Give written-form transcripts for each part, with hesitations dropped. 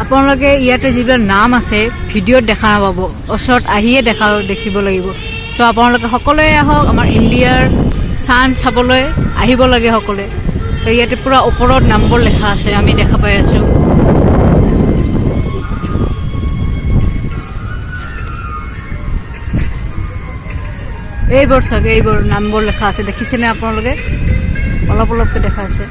আপোনালোকে ইয়াতে যিবিলাক নাম আছে ভিডিঅ'ত দেখা নাপাব, ওচৰত আহিয়ে দেখিব লাগিব। চ' আপোনালোকে সকলোৱে আহক আমাৰ ইণ্ডিয়াৰ চান চাবলৈ আহিব লাগে সকলোৱে। চ' ইয়াতে পূৰা ওপৰত নামবোৰ লিখা আছে, আমি দেখা পাই আছোঁ। এইবোৰ চাগে এইবোৰ নামবোৰ লিখা আছে, দেখিছেনে আপোনালোকে? অলপ অলপকৈ দেখা আছে।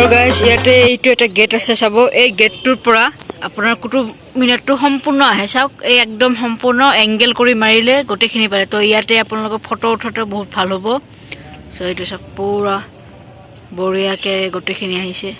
আৰু গাইজ ইয়াতে এইটো এটা গেট আছে, চাব। এই গেটটোৰ পৰা আপোনাৰ কুটুব মিনাৰটো সম্পূৰ্ণ আহে। চাওক, এই একদম সম্পূৰ্ণ এংগেল কৰি মাৰিলে গোটেইখিনি পাৰে। তো ইয়াতে আপোনালোকৰ ফটো উঠোঁতে বহুত ভাল হ'ব। চ' এইটো চাওক, পূৰা বঢ়িয়াকৈ গোটেইখিনি আহিছে।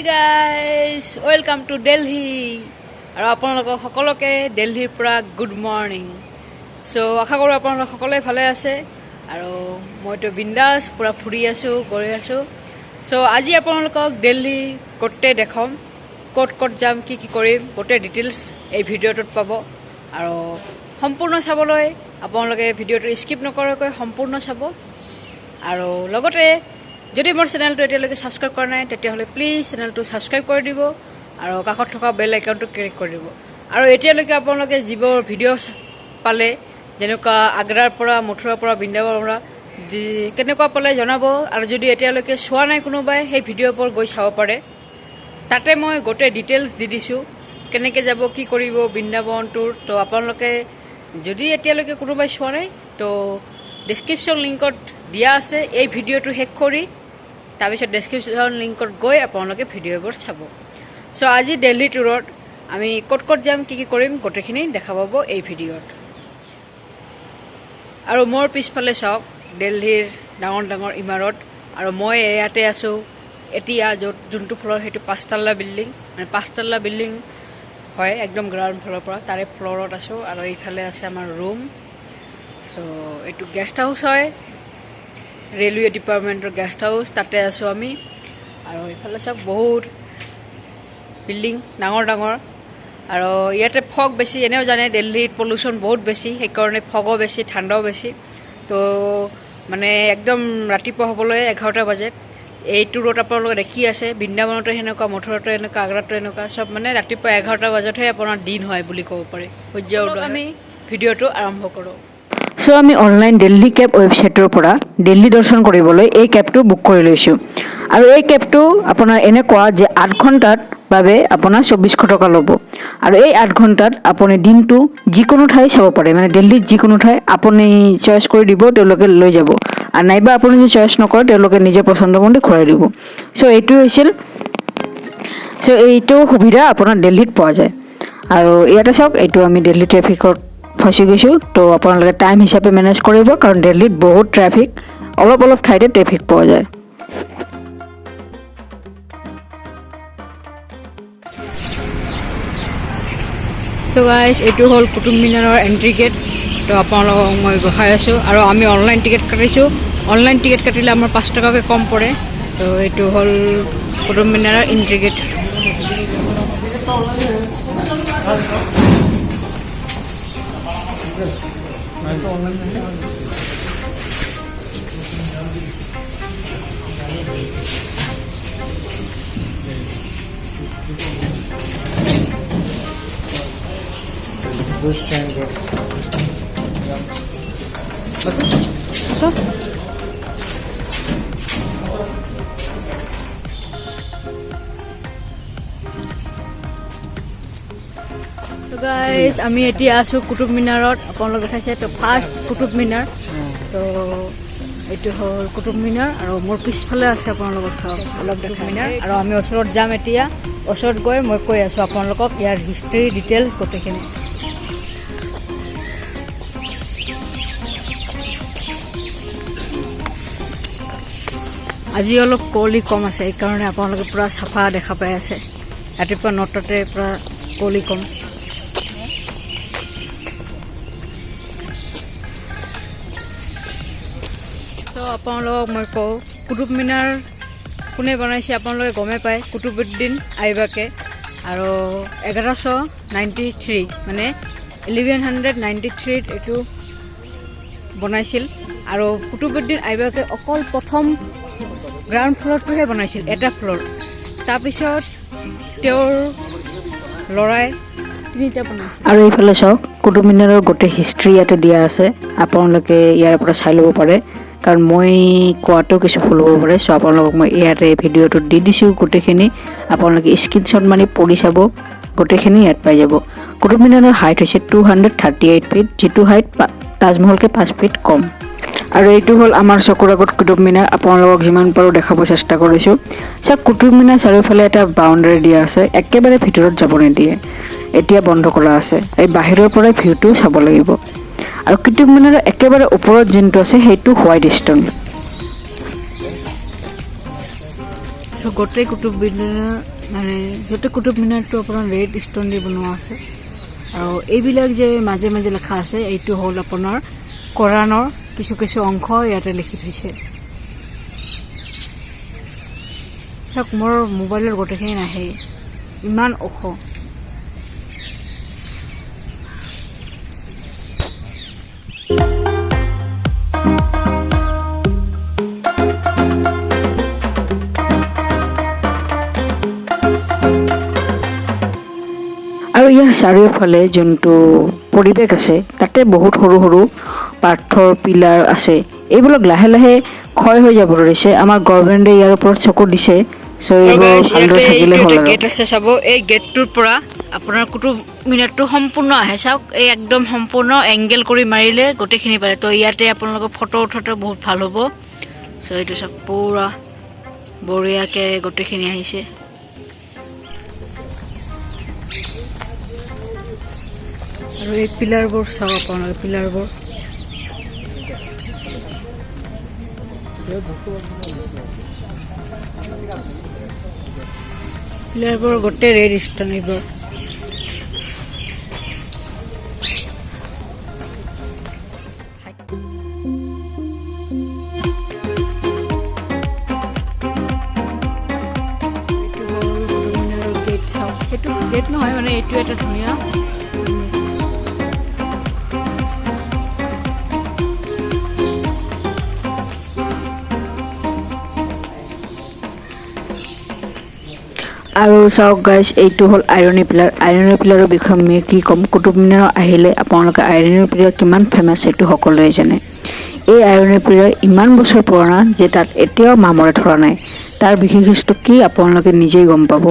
Guys welcome to Delhi. আৰু আপোনালোকক সকলোকে দিল্লীৰ পৰা গুড মৰ্ণিং। চ' আশা কৰোঁ আপোনালোক সকলোৱে ভালে আছে। আৰু মইতো বিন্দাছ পূৰা ফুৰি আছোঁ, গৈ আছোঁ। চ' আজি আপোনালোকক দিল্লী গোটেই দেখাম, ক'ত ক'ত যাম, কি কি কৰিম, গোটেই ডিটেইলছ এই ভিডিঅ'টোত পাব। আৰু সম্পূৰ্ণ চাবলৈ আপোনালোকে ভিডিঅ'টো স্কিপ নকৰাকৈ সম্পূৰ্ণ চাব। আৰু লগতে যদি মোৰ চেনেলটো এতিয়ালৈকে ছাবস্ক্ৰাইব কৰা নাই তেতিয়াহ'লে প্লিজ চেনেলটো ছাবস্ক্ৰাইব কৰি দিব আৰু কাষত থকা বেল আইকনটো ক্লিক কৰি দিব। আৰু এতিয়ালৈকে আপোনালোকে যিবোৰ ভিডিঅ' পালে, যেনেকুৱা আগ্ৰাৰ পৰা, মথুৰাৰ পৰা, বৃন্দাবনৰ পৰা, কেনেকুৱা পালে জনাব। আৰু যদি এতিয়ালৈকে চোৱা নাই কোনোবাই, সেই ভিডিঅ'বোৰ গৈ চাব পাৰে। তাতে মই গোটেই ডিটেইলছ দি দিছোঁ, কেনেকৈ যাব, কি কৰিব বৃন্দাবনটোৰ। তো আপোনালোকে যদি এতিয়ালৈকে কোনোবাই চোৱা নাই তো ডেছক্ৰিপশ্যন লিংকত দিয়া আছে। এই ভিডিঅ'টো শেষ কৰি তাৰপিছত ডেছক্ৰিপশ্যন লিংকত গৈ আপোনালোকে ভিডিঅ'বোৰ চাব। চ' আজি দিল্লী টুৰত আমি ক'ত ক'ত যাম, কি কি কৰিম, গোটেইখিনি দেখা পাব এই ভিডিঅ'ত। আৰু মোৰ পিছফালে চাওক দিল্লীৰ ডাঙৰ ডাঙৰ ইমাৰত। আৰু মই ইয়াতে আছোঁ এতিয়া, যোনটো ফ্ল'ৰ সেইটো 5 বিল্ডিং, মানে 5 বিল্ডিং হয়, একদম গ্ৰাউণ্ড ফ্ল'ৰৰ পৰা তাৰে ফ্ল'ৰত আছোঁ। আৰু এইফালে আছে আমাৰ ৰুম। চ' এইটো গেষ্ট হাউচ হয়, ৰেলৱে ডিপাৰ্টমেণ্টৰ গেষ্ট হাউচ, তাতে আছোঁ আমি। আৰু এইফালে চাওক বহুত বিল্ডিং ডাঙৰ ডাঙৰ। আৰু ইয়াতে ফগ বেছি, এনেও জানে দিল্লীত পলিউশ্যন বহুত বেছি, সেইকাৰণে ফগো বেছি, ঠাণ্ডাও বেছি। তো মানে একদম ৰাতিপুৱা হ'বলৈ 11টা বাজে। এইটো ৰোড আপোনালোকে দেখি আছে, বৃন্দাবনতো সেনেকুৱা, মথুৰাটো এনেকুৱা, আগ্ৰাটো এনেকুৱা, চব মানে ৰাতিপুৱা 11টা বজাতহে আপোনাৰ দিন হয় বুলি ক'ব পাৰি। সূৰ্য উদয়। আমি ভিডিঅ'টো আৰম্ভ কৰোঁ। চ' আমি অনলাইন দিল্লী কেব ৱেবছাইটৰ পৰা দিল্লী দৰ্শন কৰিবলৈ এই কেবটো বুক কৰি লৈছোঁ। আৰু এই কেবটো আপোনাৰ এনেকুৱা যে 8 ঘণ্টাৰ বাবে আপোনাৰ 2400 টকা ল'ব। আৰু এই 8 ঘণ্টাত আপুনি দিনটো যিকোনো ঠাই চাব পাৰে, মানে দিল্লীত যিকোনো ঠাই আপুনি চইচ কৰি দিব, তেওঁলোকে লৈ যাব। আৰু নাইবা আপুনি যদি চইচ নকৰে তেওঁলোকে নিজৰ পচন্দ মতে ঘূৰাই দিব। চ' এইটো হৈছিল, এইটো সুবিধা আপোনাৰ দিল্লীত পোৱা যায়। আৰু ইয়াতে চাওক, এইটো আমি দিল্লী ট্ৰেফিকত ফচি গৈছোঁ। তো আপোনালোকে টাইম হিচাপে মেনেজ কৰিব, কাৰণ দিল্লীত বহুত ট্ৰেফিক, অলপ অলপ ঠাইতে ট্ৰেফিক পোৱা যায়। চ' গাইজ এইটো হ'ল কুটুব মিনাৰৰ এণ্ট্ৰি গেট। তো আপোনালোকক মই ৰখাই আছোঁ। আৰু আমি অনলাইন টিকেট কাটিছোঁ। অনলাইন টিকেট কাটিলে আমাৰ 5 টকাকৈ কম পৰে। তো এইটো হ'ল কুটুব মিনাৰৰ এণ্ট্ৰি গেট। গাইজ আমি এতিয়া আছোঁ কুটুব মিনাৰত। আপোনালোকে চাইছে তো ফাৰ্ষ্ট কুটুব মিনাৰ। তো এইটো হ'ল কুতুব মিনাৰ আৰু মোৰ পিছফালে আছে আপোনালোকক চাওক অলপ কুতুব মিনাৰ আৰু আমি ওচৰত যাম এতিয়া ওচৰত গৈ মই কৈ আছোঁ আপোনালোকক ইয়াৰ হিষ্ট্ৰী ডিটেইলছ গোটেইখিনি আজি অলপ কুঁৱলী কম আছে এইকাৰণে আপোনালোকে পূৰা চাফা দেখা পাই আছে ৰাতিপুৱা 9টাতে পূৰা কুঁৱলী কম তো আপোনালোকক মই কওঁ কুতুব মিনাৰ কোনে বনাইছে আপোনালোকে গমে পায় কুতুবুদ্দিন আইবাকে আৰু 1193 মানে 1193 এইটো বনাইছিল আৰু কুতুবুদ্দিন আইবাকে অকল প্ৰথম গ্ৰাউণ্ড ফ্ল'ৰটোহে বনাইছিল এটা ফ্ল'ৰ তাৰপিছত তেওঁৰ ল'ৰাই তিনিটা বনাইছিল আৰু এইফালে চাওক কুতুব মিনাৰৰ গোটেই হিষ্ট্ৰী ইয়াতে দিয়া আছে আপোনালোকে ইয়াৰ পৰা চাই ল'ব পাৰে কাৰণ মই কোৱাটো কিছু ভুল হ'ব পাৰে চ' আপোনালোকক মই ইয়াতে ভিডিঅ'টোত দি দিছোঁ গোটেইখিনি আপোনালোকে স্ক্ৰীনশ্বট মাৰি পঢ়ি চাব গোটেইখিনি ইয়াত পাই যাব কুতুব মিনাৰৰ হাইট হৈছে 238 ফিট যিটো হাইট তাজমহলকে 5 ফিট কম আৰু এইটো হ'ল আমাৰ চকুৰ আগত কুতুব মিনাৰ আপোনালোকক যিমান পাৰোঁ দেখাব চেষ্টা কৰিছোঁ চাওক কুতুব মিনাৰ চাৰিওফালে এটা বাউণ্ডাৰী দিয়া আছে একেবাৰে ভিতৰত যাব নিদিয়ে এতিয়া বন্ধ কৰা আছে এই বাহিৰৰ পৰাই ভিউটো চাব লাগিব আৰু কুতুব মিনাৰৰ একেবাৰে ওপৰত যোনটো আছে সেইটো হোৱাইট ষ্ট'ন চ' গোটেই কুতুব মিনাৰ মানে গোটেই কুতুব মিনাৰটো আপোনাৰ ৰেড ষ্ট'ন দি বনোৱা আছে আৰু এইবিলাক যে মাজে মাজে লেখা আছে এইটো হ'ল আপোনাৰ কোৰাণৰ কিছু কিছু অংশ ইয়াতে লিখি থৈছে চাওক মোৰ মোবাইলৰ গোটেইখিনি নাহে ইমান ওখ আৰু ইয়াৰ চাৰিওফালে যোনটো পৰিৱেশ আছে তাতে বহুত সৰু সৰু পাথৰ পিলাৰ আছে এইবিলাক লাহে লাহে ক্ষয় হৈ যাব ধৰিছে আমাৰ গভৰ্ণমেণ্টে ইয়াৰ ওপৰত চকু দিছে চ' এইবোৰ ভালদৰে থাকিলে হ'ল আৰু গেট আছে চাব এই গেটটোৰ পৰা আপোনাৰ কুতুব মিনাৰটো সম্পূৰ্ণ আহে চাওক এই একদম সম্পূৰ্ণ এংগেল কৰি মাৰিলে গোটেইখিনি পাৰে তো ইয়াতে আপোনালোকৰ ফটো উঠোঁতে বহুত ভাল হ'ব চ' এইটো চাওক পূৰা বঢ়িয়াকৈ গোটেইখিনি আহিছে আৰু এই পিলাৰবোৰ চাওক আপোনালোকে পিলাৰবোৰ পিলাৰবোৰ গোটেই ৰেড ষ্ট'ন এইবোৰ গেট চাওক সেইটো গেট নহয় মানে এইটো এটা ধুনীয়া আৰু চাওক গাইজ এইটো হ'ল আইৰনী পিলাৰৰ বিষয়ে মই কি ক'ম কুতুব মিনাৰ আহিলে আপোনালোকে আইৰনী পিলাৰ কিমান ফেমাছ সেইটো সকলোৱে জানে এই আইৰনী পিলাৰ ইমান বছৰ পুৰণা যে তাত এতিয়াও মামৰে ধৰা নাই তাৰ বিশেষত্ব কি আপোনালোকে নিজেই গম পাব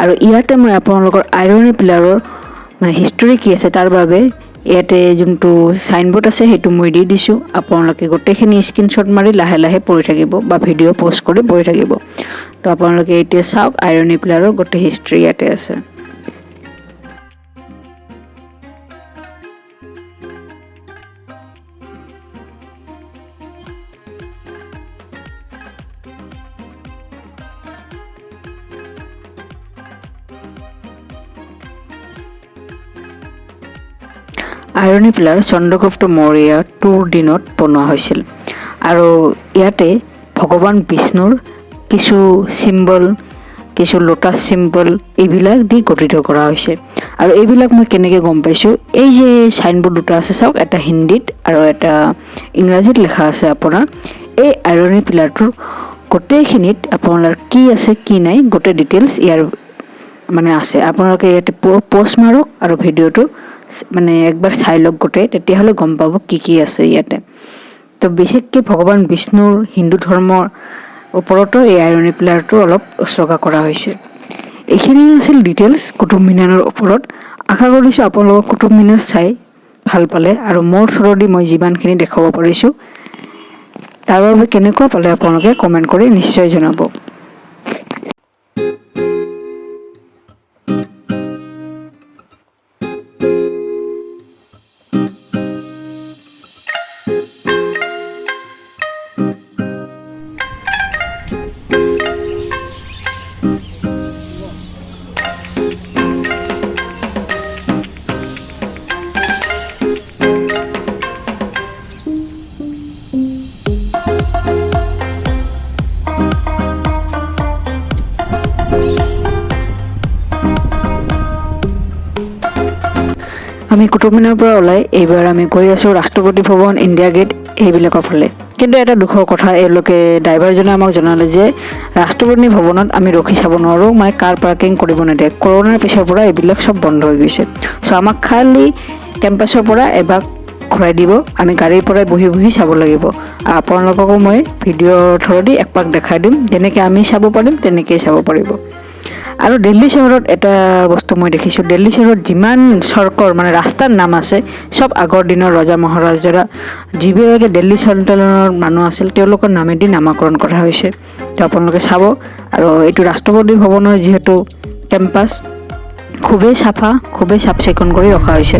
আৰু ইয়াতে মই আপোনালোকৰ আইৰনী পিলাৰৰ মানে হিষ্টৰী কি আছে তাৰ বাবে ইয়াতে যোনটো চাইনবোৰ্ড আছে সেইটো মই দি দিছোঁ আপোনালোকে গোটেইখিনি স্ক্ৰীনশ্বট মাৰি লাহে লাহে পঢ়ি থাকিব বা ভিডিঅ' প'ষ্ট কৰি পঢ়ি থাকিব তো আপোনালোকে এতিয়া চাওক আইৰনী পিলাৰৰ গোটেই হিষ্ট্ৰী ইয়াতে আছে আইৰনী পিলাৰ চন্দ্ৰগুপ্ত মৌৰ্যৰ দিনত বনোৱা হৈছিল আৰু ইয়াতে ভগৱান বিষ্ণুৰ কিছু চিম্বল কিছু লোটাছ চিম্বল এইবিলাক দি গঠিত কৰা হৈছে আৰু এইবিলাক মই কেনেকৈ গম পাইছোঁ এই যে চাইনবোৰ্ড দুটা আছে চাওক এটা হিন্দীত আৰু এটা ইংৰাজীত লিখা আছে আপোনাৰ এই আইৰনী পিলাৰটোৰ গোটেইখিনিত আপোনাৰ কি আছে কি নাই গোটেই ডিটেইলছ ইয়াৰ মানে আছে আপোনালোকে ইয়াতে পোষ্ট মাৰক আৰু ভিডিঅ'টো মানে একবাৰ চাই লওক গোটেই তেতিয়াহ'লে গম পাব কি কি আছে ইয়াতে তো বিশেষকৈ ভগৱান বিষ্ণুৰ হিন্দু ধৰ্মৰ ওপৰতো এই আইৰনী পিলাৰটো অলপ উৎসৰ্গা কৰা হৈছে এইখিনি আছিল ডিটেইলছ কুতুব মিনাৰৰ ওপৰত আশা কৰিছোঁ আপোনালোকক কুতুব মিনাৰ চাই ভাল পালে আৰু মোৰ থ্ৰুদি মই যিমানখিনি দেখাব পাৰিছোঁ তাৰ বাবে কেনেকুৱা পালে আপোনালোকে কমেণ্ট কৰি নিশ্চয় জনাব। আমি কুতুব মিনাৰৰ পৰা ওলাই এইবাৰ আমি গৈ আছোঁ ৰাষ্ট্ৰপতি ভৱন, ইণ্ডিয়া গেট এইবিলাকৰ ফালে। কিন্তু এটা দুখৰ কথা, এওঁলোকে ড্ৰাইভাৰজনে আমাক জনালে যে ৰাষ্ট্ৰপতি ভৱনত আমি ৰখি চাব নোৱাৰোঁ, মানে কাৰ পাৰ্কিং কৰিব নিদিয়ে। কৰোণাৰ পিছৰ পৰা এইবিলাক চব বন্ধ হৈ গৈছে। চ' আমাক খালি কেম্পাছৰ পৰা এবাৰ ঘূৰাই দিব, আমি গাড়ীৰ পৰাই বহি বহি চাব লাগিব। আৰু আপোনালোককো মই ভিডিঅ'ৰ থ্ৰুদি একপাক দেখাই দিম, যেনেকৈ আমি চাব পাৰিম তেনেকৈয়ে চাব পাৰিব। আৰু দিল্লী চহৰত এটা বস্তু মই দেখিছোঁ, দিল্লী চহৰত যিমান চৰকৰ মানে ৰাস্তাৰ নাম আছে চব আগৰ দিনৰ ৰজা মহাৰাজাৰা যিবিলাকে দিল্লী চলন্তনৰ মানুহ আছিল তেওঁলোকৰ নামেদি নামাকৰণ কৰা হৈছে। তো আপোনালোকে চাব। আৰু এইটো ৰাষ্ট্ৰপতি ভৱনৰ যিহেতু কেম্পাছ খুবেই চাফা, খুবেই চাফ চিকুণ কৰি ৰখা হৈছে।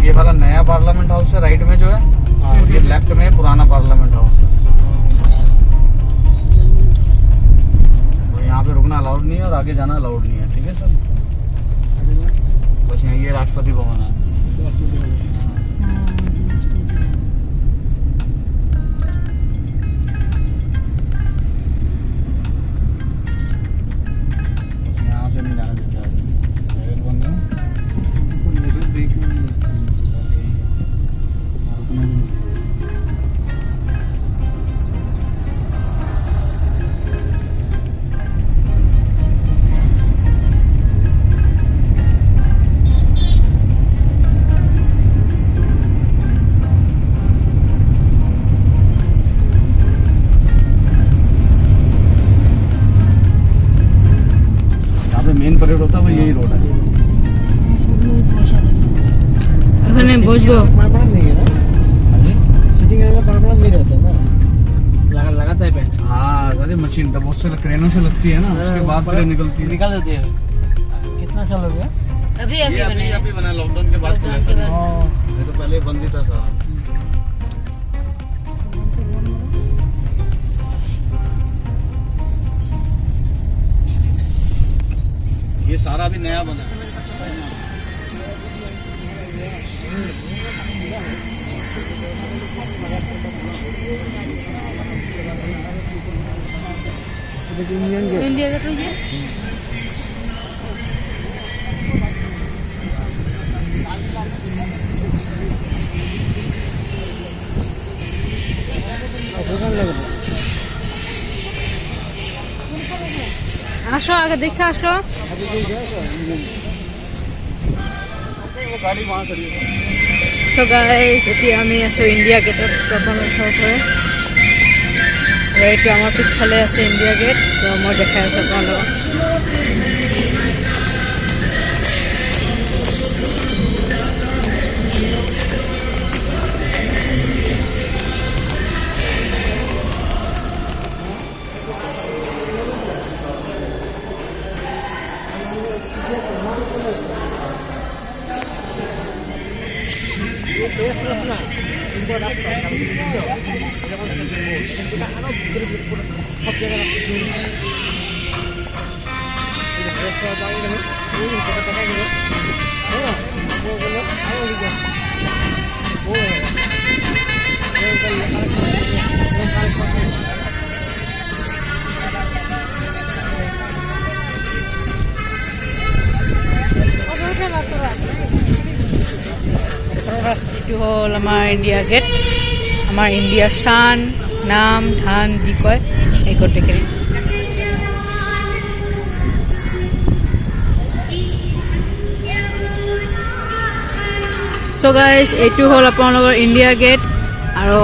ये वाला नया पार्लियामेंट हाउस है राइट में जो है, और ये लेफ्ट में पुराना पार्लियामेंट हाउस है। और यहाँ पे रुकना अलाउड नहीं है और आगे जाना अलाउड नहीं है, ठीक है सर। बस यहाँ ये राष्ट्रपति भवन है। यहाँ से नहीं जाना देता है, बंद है। मेन परेड होता है वो यही रोड है। এখানে বসবো परमानेंट नहीं है ना, सिटिंग एरिया में परमानेंट नहीं रहता ना, लगाता है पैंट। हाँ सारी मशीन तब उससे क्रेनों से लगती है ना, उसके बाद फिर निकलती है। निकाल देते हैं। कितना साल हो गया? अभी ये अभी बना, लॉकडाउन के बाद खुला सर। ये तो पहले बंद ही था सारा। ये सारा भी नया बना है। इंडिया गेट रही है। আসো আগে দেখে আসো। गाड़ी वहाँ खड़ी है। তো গাইজ এতিয়া আমি আছোঁ ইণ্ডিয়া গেটত প্ৰথম ওচৰৰ পৰা। আৰু এইটো আমাৰ পিছফালে আছে ইণ্ডিয়া গেট। তো মই দেখাই আছোঁ আপোনালোকক। এইটো হ'ল আমাৰ ইণ্ডিয়া গেট। আমাৰ ইণ্ডিয়াৰ শান, নাম, ধান যি কয় এই গোটেইখিনি। সো গাইজ এইটো হ'ল আপোনালোকৰ ইণ্ডিয়া গেট আৰু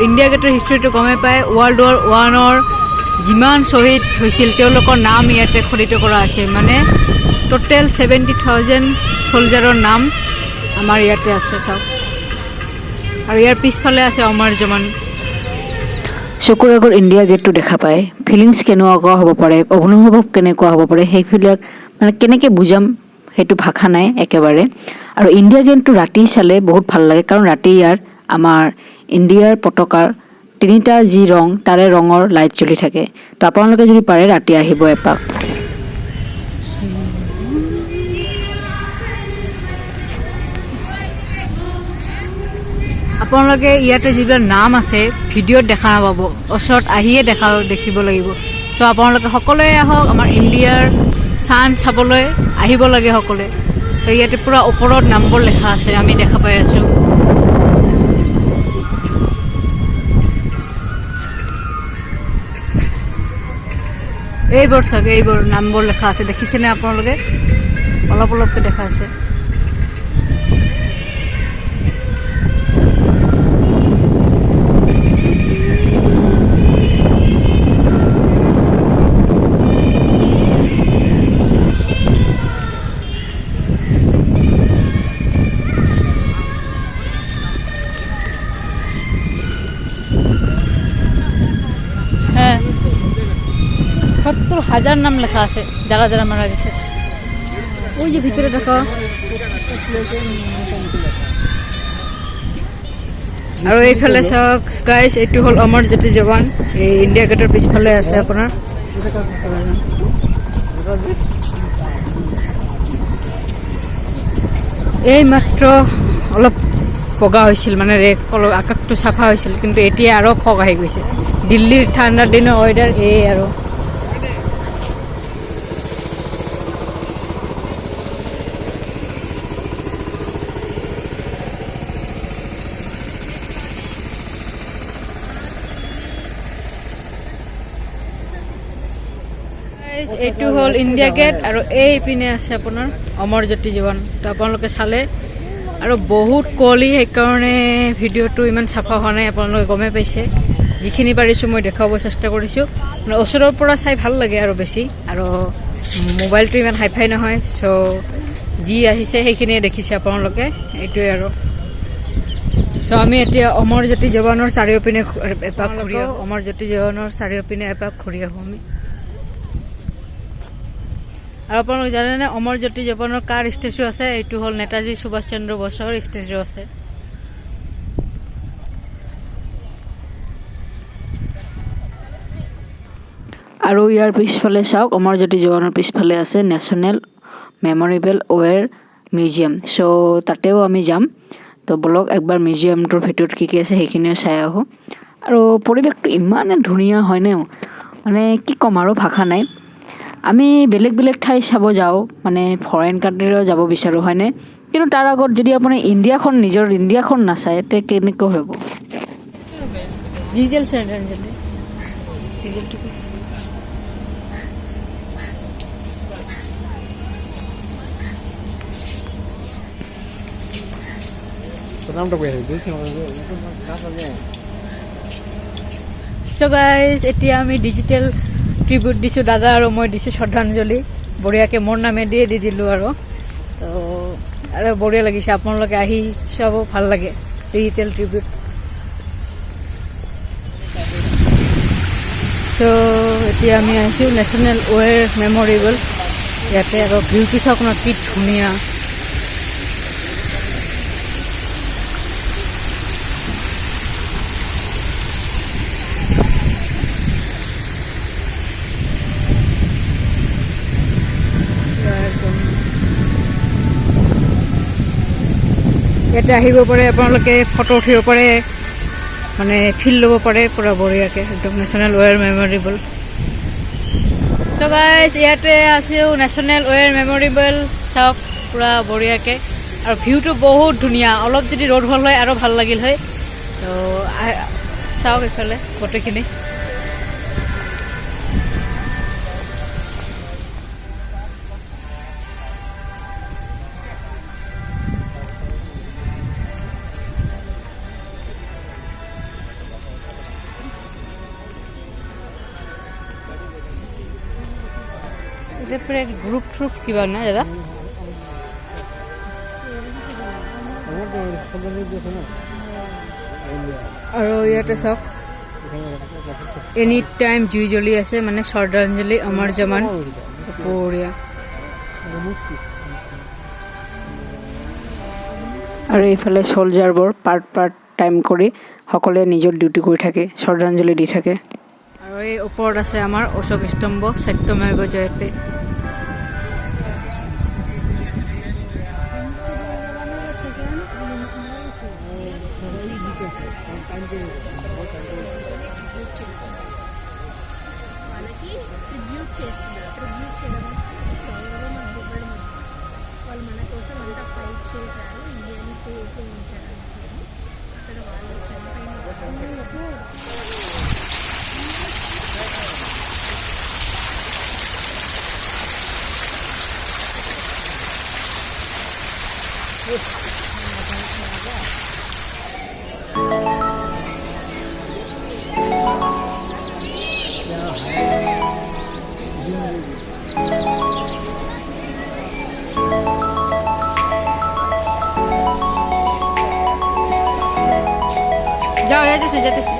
ইণ্ডিয়া গেটৰ হিষ্ট্ৰীটো গমে পায় ৱৰ্ল্ড ৱাৰ 1 যিমান শ্বহীদ হৈছিল তেওঁলোকৰ নাম ইয়াতে খোদিত কৰা আছে মানে টোটেল 70,000 চলজাৰৰ নাম আমাৰ ইয়াতে আছে চাওক আৰু ইয়াৰ পিছফালে আছে অমৰ জমান চকুৰ আগৰ ইণ্ডিয়া গেটটো দেখা পায় ফিলিংছ কেনেকুৱা হ'ব পাৰে অনুভৱ কেনেকুৱা হ'ব পাৰে সেইবিলাক মানে কেনেকৈ বুজাম সেইটো ভাষা নাই একেবাৰে আৰু ইণ্ডিয়া গেটটো ৰাতি চালে বহুত ভাল লাগে কাৰণ ৰাতি ইয়াৰ আমাৰ ইণ্ডিয়াৰ পতাকাৰ তিনিটা যি ৰং তাৰে ৰঙৰ লাইট জ্বলি থাকে তো আপোনালোকে যদি পাৰে ৰাতি আহিব এপাক আপোনালোকে ইয়াতে যিবিলাক নাম আছে ভিডিঅ'ত দেখা নাপাব ওচৰত আহিয়ে দেখিব লাগিব চ' আপোনালোকে সকলোৱে আহক আমাৰ ইণ্ডিয়াৰ চান চাবলৈ আহিব লাগে সকলোৱে চ' ইয়াতে পূৰা ওপৰত নামবোৰ লেখা আছে আমি দেখা পাই আছোঁ এইবোৰ চাগে এইবোৰ নামবোৰ লেখা আছে দেখিছেনে আপোনালোকে অলপ অলপকৈ দেখা আছে হ্যাঁ 70,000 নাম লেখা আছে যারা যারা মারা গেছে ওই যে ভিতরে দেখো আৰু এইফালে চাওক গাইজ এইটো হ'ল অমৰ জ্যোতি জৱান এই ইণ্ডিয়া গেটৰ পিছফালে আছে আপোনাৰ এই মাত্ৰ অলপ বগা হৈছিল মানে আকাশটো চাফা হৈছিল কিন্তু এতিয়া আৰু ফগ আহি গৈছে দিল্লীৰ ঠাণ্ডাৰ দিনৰ ৱেডাৰ এই আৰু এইটো হ'ল ইণ্ডিয়া গেট আৰু এই পিনে আছে আপোনাৰ অমৰ জ্যোতি জৱান তো আপোনালোকে চালে আৰু বহুত কুঁৱলী সেইকাৰণে ভিডিঅ'টো ইমান চাফা হোৱা নাই আপোনালোকে গমেই পাইছে যিখিনি পাৰিছোঁ মই দেখাব চেষ্টা কৰিছোঁ মানে ওচৰৰ পৰা চাই ভাল লাগে আৰু বেছি আৰু মোবাইলটো ইমান হাইফাই নহয় চ' যি আহিছে সেইখিনিয়ে দেখিছে আপোনালোকে এইটোৱে আৰু চ' আমি এতিয়া অমৰ জ্যোতি জৱানৰ চাৰিওপিনে এপাক ঘূৰি আহোঁ অমৰ জ্যোতি জৱানৰ চাৰিওপিনে এপাক ঘূৰি আহোঁ আমি আৰু আপোনালোকে জানেনে অমৰ জ্যোতি জৱানৰ কাৰ ষ্টেচু আছে এইটো হ'ল নেতাজী সুভাষ চন্দ্ৰ বসুৰ ষ্টেচু আছে আৰু ইয়াৰ পিছফালে চাওক অমৰ জ্যোতি জৱানৰ পিছফালে আছে নেশ্যনেল মেমৰিয়েবল ৱেৰ মিউজিয়াম চ' তাতেও আমি যাম তো বলক একবাৰ মিউজিয়ামটোৰ ভিতৰত কি কি আছে সেইখিনিও চাই আহোঁ আৰু পৰিৱেশটো ইমানে ধুনীয়া হয়নে মানে কি ক'ম আৰু ভাষা নাই আমি বেলেগ বেলেগ ঠাই চাব যাওঁ মানে ফৰেইন কাণ্ট্ৰিও যাব বিচাৰোঁ হয়নে কিন্তু তাৰ আগত যদি আপুনি নিজৰ ইণ্ডিয়াখন নাচায় তে কেনেকৈ হ'ব ডিজিটেল চ' গাইজ এতিয়া আমি ডিজিটেল ট্ৰিবিউট দিছোঁ দাদা আৰু মই দিছোঁ শ্ৰদ্ধাঞ্জলি বঢ়িয়াকৈ মোৰ নামেদি দি দিলোঁ আৰু তো আৰু বঢ়িয়া লাগিছে আপোনালোকে আহি চাব ভাল লাগে ডিজিটেল ট্ৰিবিউট চ' এতিয়া আমি আহিছোঁ নেশ্যনেল ৱেৰ মেমৰিয়েবল ইয়াতে আৰু ভিউটো চাওক ন কি ধুনীয়া ইয়াতে আহিব পাৰে আপোনালোকে ফটো উঠিব পাৰে মানে ফিল ল'ব পাৰে পূৰা বঢ়িয়াকৈ একদম নেশ্যনেল ৱেৰ মেমৰিয়েবল চ' গাইজ ইয়াতে আছেও নেশ্যনেল ৱেৰ মেমৰিয়েবল চাওক পূৰা বঢ়িয়াকৈ আৰু ভিউটো বহুত ধুনীয়া অলপ যদি ৰ'দ হ'ল হয় আৰু ভাল লাগিল হয় তো চাওক এইফালে গোটেইখিনি সেপাৰেট গ্ৰুপ ট্ৰুপ কিবা না দাদা আৰু ইয়াতে চাওক এনি টাইম জুই জ্বলি আছে মানে শ্ৰদ্ধাঞ্জলি অমৰ জমান বঢ়িয়া আৰু এইফালে সোলজাৰবোৰ পাৰ্ট টাইম কৰি সকলোৱে নিজৰ ডিউটি কৰি থাকে শ্ৰদ্ধাঞ্জলি দি থাকে আৰু এই ওপৰত আছে আমাৰ অশোক স্তম্ভ সত্যমেৱ জয়তে వాళ్ళకి ట్రిబ్యూట్ చేస్తున్నారు ట్రిబ్యూట్ చేయడం గౌరవం ఇవ్వడం వాళ్ళు మన కోసం అంతా ఫైట్ చేశారు ఇండియాని సేఫ్గా ఉంచడానికి అక్కడ వాళ్ళు చనిపోయిన যাও যাইতেছে